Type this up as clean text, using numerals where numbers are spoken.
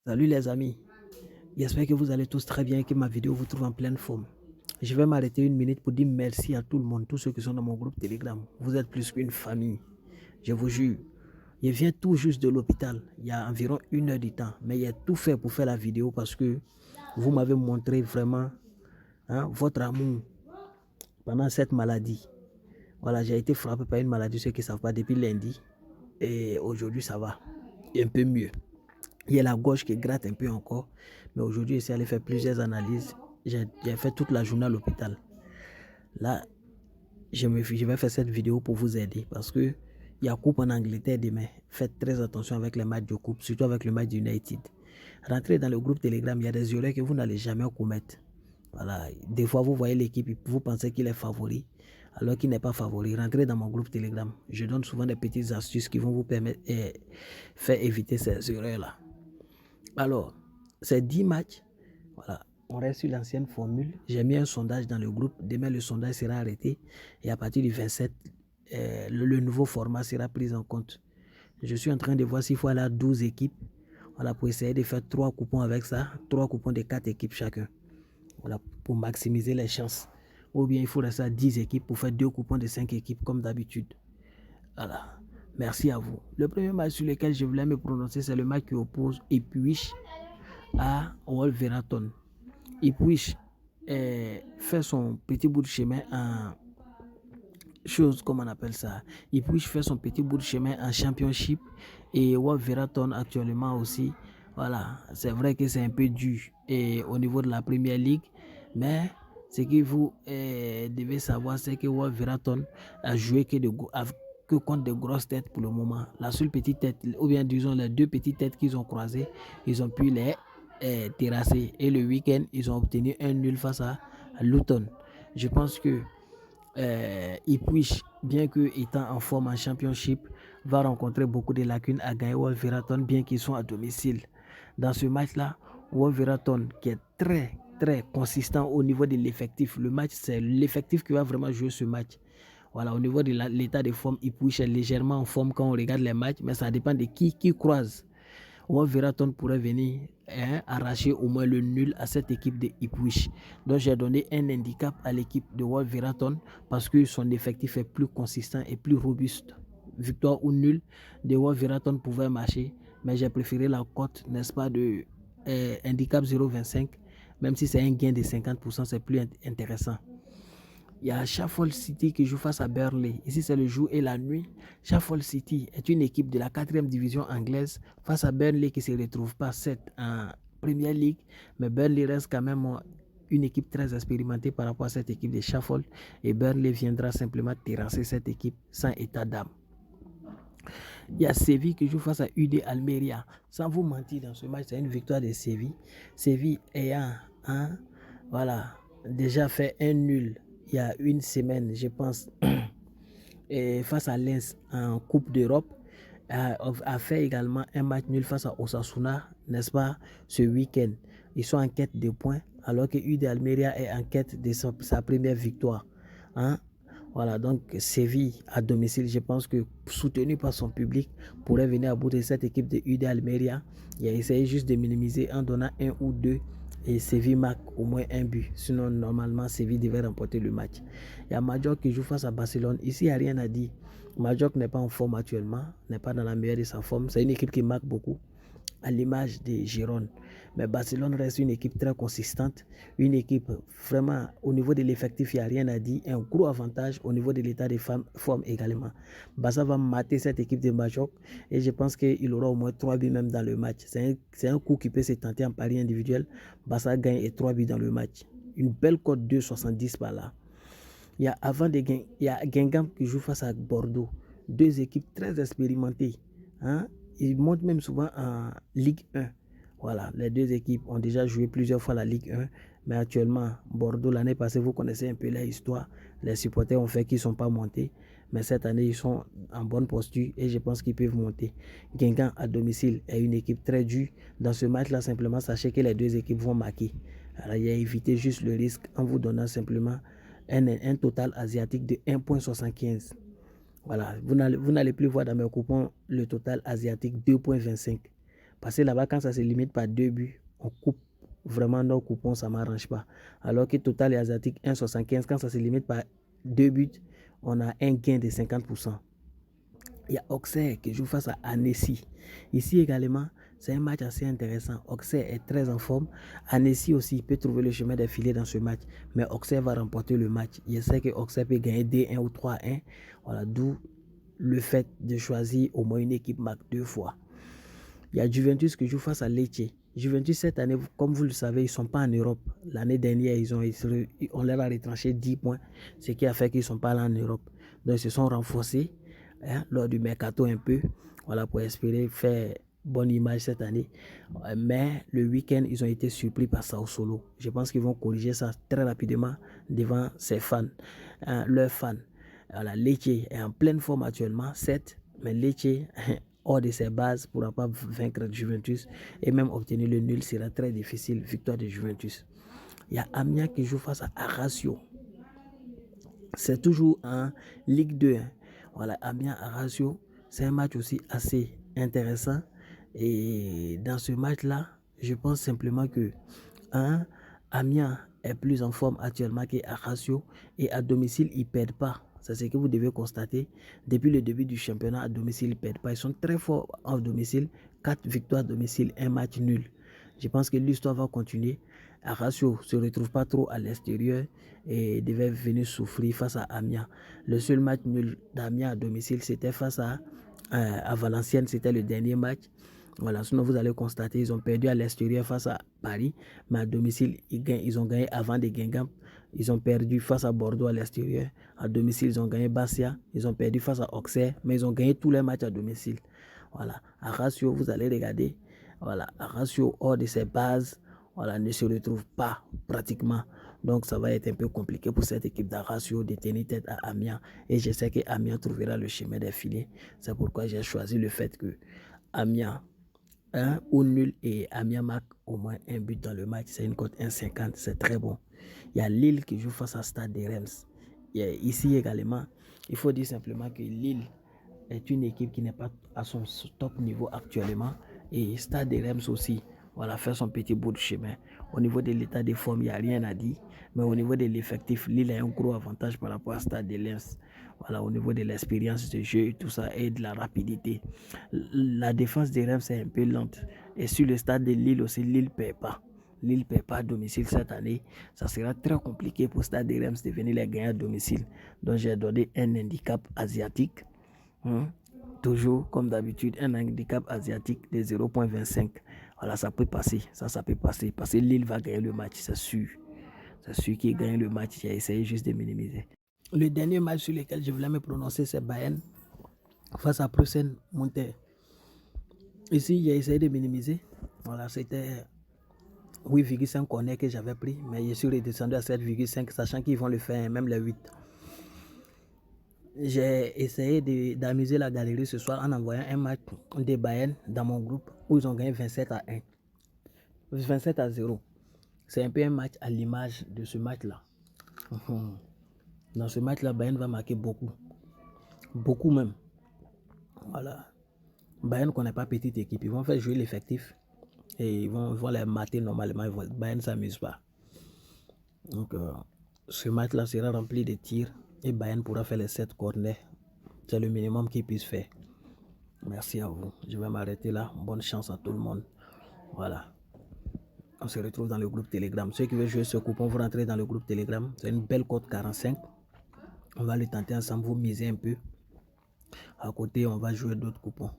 Salut les amis, j'espère que vous allez tous très bien et que ma vidéo vous trouve en pleine forme. Je vais m'arrêter une minute pour dire merci à tout le monde, tous ceux qui sont dans mon groupe Telegram. Vous êtes plus qu'une famille, je vous jure. Je viens tout juste de l'hôpital, il y a environ 1 heure de temps, mais j'ai tout fait pour faire la vidéo parce que vous m'avez montré vraiment votre amour pendant cette maladie. Voilà, j'ai été frappé par une maladie, ceux qui ne savent pas, depuis lundi. Et aujourd'hui, ça va, un peu mieux. Il y a la gauche qui gratte un peu encore. Mais aujourd'hui, j'essaie d'aller faire plusieurs analyses. J'ai fait toute la journée à l'hôpital. Là, je vais faire cette vidéo pour vous aider. Parce que il y a coupe en Angleterre demain. Faites très attention avec les matchs de coupe. Surtout avec le match d'United. Rentrez dans le groupe Telegram. Il y a des erreurs que vous n'allez jamais commettre. Voilà. Des fois, vous voyez l'équipe. Vous pensez qu'il est favori. Alors qu'il n'est pas favori. Rentrez dans mon groupe Telegram. Je donne souvent des petites astuces qui vont vous permettre de faire éviter ces erreurs-là. Alors, ces 10 matchs, voilà, on reste sur l'ancienne formule. J'ai mis un sondage dans le groupe. Demain, le sondage sera arrêté. Et à partir du 27, le nouveau format sera pris en compte. Je suis en train de voir s'il faut aller à 12 équipes. Voilà, pour essayer de faire 3 coupons avec ça. 3 coupons de 4 équipes chacun. Voilà, pour maximiser les chances. Ou bien il faut rester à 10 équipes pour faire 2 coupons de 5 équipes comme d'habitude. Voilà. Merci à vous. Le premier match sur lequel je voulais me prononcer, c'est le match qui oppose Ipswich à Wolverhampton. Ipswich fait son petit bout de chemin en chose, comme on appelle ça. Ipswich fait son petit bout de chemin en Championship et Wolverhampton actuellement aussi. Voilà, c'est vrai que c'est un peu dur et au niveau de la Premier League, mais ce que vous devez savoir, c'est que Wolverhampton a joué que contre de grosses têtes pour le moment. La seule petite tête, ou bien disons les 2 petites têtes qu'ils ont croisées, ils ont pu les terrasser. Et le week-end, ils ont obtenu un nul face à Luton. Je pense que Ipswich, bien que étant en forme en Championship, va rencontrer beaucoup de lacunes à gagner Wolverhampton, bien qu'ils soient à domicile. Dans ce match-là, Wolverhampton, qui est très consistant au niveau de l'effectif. Le match, c'est l'effectif qui va vraiment jouer ce match. Voilà, au niveau de l'état de forme, Ipswich est légèrement en forme quand on regarde les matchs, mais ça dépend de qui croise. Wolverhampton pourrait venir arracher au moins le nul à cette équipe de Ipswich. Donc j'ai donné un handicap à l'équipe de Wolverhampton parce que son effectif est plus consistant et plus robuste. Victoire ou nul de Wolverhampton pouvait marcher, mais j'ai préféré la cote, n'est-ce pas, de handicap 0,25. Même si c'est un gain de 50%, c'est plus intéressant. Il y a Sheffield City qui joue face à Burnley. Ici, c'est le jour et la nuit. Sheffield City est une équipe de la 4e division anglaise face à Burnley qui ne se retrouve pas 7 en Premier League. Mais Burnley reste quand même une équipe très expérimentée par rapport à cette équipe de Sheffield. Et Burnley viendra simplement terrasser cette équipe sans état d'âme. Il y a Séville qui joue face à UD Almeria. Sans vous mentir, dans ce match, c'est une victoire de Séville. Séville ayant déjà fait un nul il y a une semaine, je pense, et face à Lens en Coupe d'Europe, a fait également un match nul face à Osasuna, n'est-ce pas, ce week-end. Ils sont en quête de points, alors que UD Almeria est en quête de sa première victoire. Voilà, donc Séville à domicile, je pense que soutenu par son public, pourrait venir à bout de cette équipe de UD Almeria. Il a essayé juste de minimiser en donnant 1 ou 2 et Séville marque au moins un but. Sinon, normalement, Séville devait remporter le match. Il y a Majorque qui joue face à Barcelone. Ici, il n'y a rien à dire. Majorque n'est pas en forme actuellement, n'est pas dans la meilleure de sa forme. C'est une équipe qui marque beaucoup, à l'image de Girone. Mais Barcelone reste une équipe très consistante, une équipe vraiment, au niveau de l'effectif, il n'y a rien à dire, un gros avantage au niveau de l'état de forme également. Barça va mater cette équipe de Majorque et je pense qu'il aura au moins 3 buts même dans le match. C'est un coup qui peut se tenter en pari individuel. Barça gagne et 3 buts dans le match. Une belle cote 2,70 par là. Il y a Guingamp qui joue face à Bordeaux. 2 équipes très expérimentées. Ils montent même souvent en Ligue 1. Voilà, les 2 équipes ont déjà joué plusieurs fois la Ligue 1. Mais actuellement, Bordeaux, l'année passée, vous connaissez un peu leur histoire. Les supporters ont fait qu'ils ne sont pas montés. Mais cette année, ils sont en bonne posture et je pense qu'ils peuvent monter. Guingamp à domicile est une équipe très dure. Dans ce match-là, simplement, sachez que les 2 équipes vont marquer. Alors, il y a évité juste le risque en vous donnant simplement un total asiatique de 1,75. Voilà, vous n'allez plus voir dans mes coupons le total asiatique 2,25. Parce que là-bas, quand ça se limite par 2 buts, on coupe. Vraiment, nos coupons, ça ne m'arrange pas. Alors que Total et Asiatique 1,75, quand ça se limite par 2 buts, on a un gain de 50%. Il y a Auxerre qui joue face à Annecy. Ici également, c'est un match assez intéressant. Auxerre est très en forme. Annecy aussi peut trouver le chemin des filets dans ce match. Mais Auxerre va remporter le match. Je sais que Auxerre peut gagner 2-1 ou 3-1. Voilà, d'où le fait de choisir au moins une équipe marque 2 fois. Il y a Juventus qui joue face à Lecce. Juventus, cette année, comme vous le savez, ils ne sont pas en Europe. L'année dernière, on leur a retranché 10 points, ce qui a fait qu'ils ne sont pas là en Europe. Donc, ils se sont renforcés lors du mercato un peu, voilà, pour espérer faire bonne image cette année. Mais le week-end, ils ont été surpris par Sassuolo. Je pense qu'ils vont corriger ça très rapidement devant ses fans, leurs fans. Voilà, Lecce est en pleine forme actuellement, 7, mais Lecce hors de ses bases ne pourra pas vaincre Juventus et même obtenir le nul sera très difficile, victoire de Juventus. Il y a Amiens qui joue face à Ajaccio. C'est toujours en Ligue 2. Voilà, Amiens-Ajaccio, c'est un match aussi assez intéressant. Et dans ce match-là, je pense simplement que Amiens est plus en forme actuellement qu'Ajaccio et à domicile, ils ne perdent pas. C'est ce que vous devez constater. Depuis le début du championnat, à domicile, ils ne perdent pas. Ils sont très forts en domicile. 4 victoires à domicile, 1 match nul. Je pense que l'histoire va continuer. Ajaccio ne se retrouve pas trop à l'extérieur et devait venir souffrir face à Amiens. Le seul match nul d'Amiens à domicile, c'était face à Valenciennes. C'était le dernier match. Voilà, sinon vous allez constater, ils ont perdu à l'extérieur face à Paris, mais à domicile, ils ont gagné avant de Guingamp. Ils ont perdu face à Bordeaux à l'extérieur. À domicile, ils ont gagné Bastia. Ils ont perdu face à Auxerre, mais ils ont gagné tous les matchs à domicile. Voilà, Ajaccio, vous allez regarder. Voilà, Ajaccio, hors de ses bases, voilà, ne se retrouve pas pratiquement. Donc, ça va être un peu compliqué pour cette équipe d'Ajaccio de tenir tête à Amiens. Et je sais que Amiens trouvera le chemin des filets. C'est pourquoi j'ai choisi le fait que Amiens 1 ou nul et Amiens marque au moins un but dans le match. C'est une cote 1,50. C'est très bon. Il y a Lille qui joue face à Stade de Reims. Ici également, il faut dire simplement que Lille est une équipe qui n'est pas à son top niveau actuellement. Et Stade de Reims aussi, voilà, fait son petit bout de chemin. Au niveau de l'état de forme, il n'y a rien à dire. Mais au niveau de l'effectif, Lille a un gros avantage par rapport à Stade de Reims. Voilà, au niveau de l'expérience de jeu et tout ça, et de la rapidité. La défense de Reims est un peu lente. Et sur le stade de Lille aussi, Lille ne perd pas. Lille ne perd pas à domicile cette année. Ça sera très compliqué pour le stade de Reims de venir les gagner à domicile. Donc j'ai donné un handicap asiatique. Toujours, comme d'habitude, un handicap asiatique de 0,25. Voilà, ça peut passer. Ça peut passer. Parce que Lille va gagner le match, c'est sûr. C'est sûr qu'il gagne le match. J'ai essayé juste de minimiser. Le dernier match sur lequel je voulais me prononcer, c'est Bayern face à Prussen Monter. Ici, j'ai essayé de minimiser. Voilà, c'était 8,5 corner que j'avais pris, mais je suis redescendu à 7,5, sachant qu'ils vont le faire, même les 8. J'ai essayé d'amuser la galerie ce soir en envoyant un match des Bayern dans mon groupe où ils ont gagné 27-1. 27-0. C'est un peu un match à l'image de ce match-là. Dans ce match-là, Bayern va marquer beaucoup. Beaucoup même. Voilà. Bayern ne connaît pas petite équipe. Ils vont faire jouer l'effectif et ils vont les mater normalement. Bayern ne s'amuse pas. Donc, ce match-là sera rempli de tirs et Bayern pourra faire les 7 corners. C'est le minimum qu'ils puissent faire. Merci à vous. Je vais m'arrêter là. Bonne chance à tout le monde. Voilà. On se retrouve dans le groupe Telegram. Ceux qui veulent jouer ce coupon, vous rentrez dans le groupe Telegram. C'est une belle cote 45. On va le tenter ensemble. Vous misez un peu. À côté, on va jouer d'autres coupons.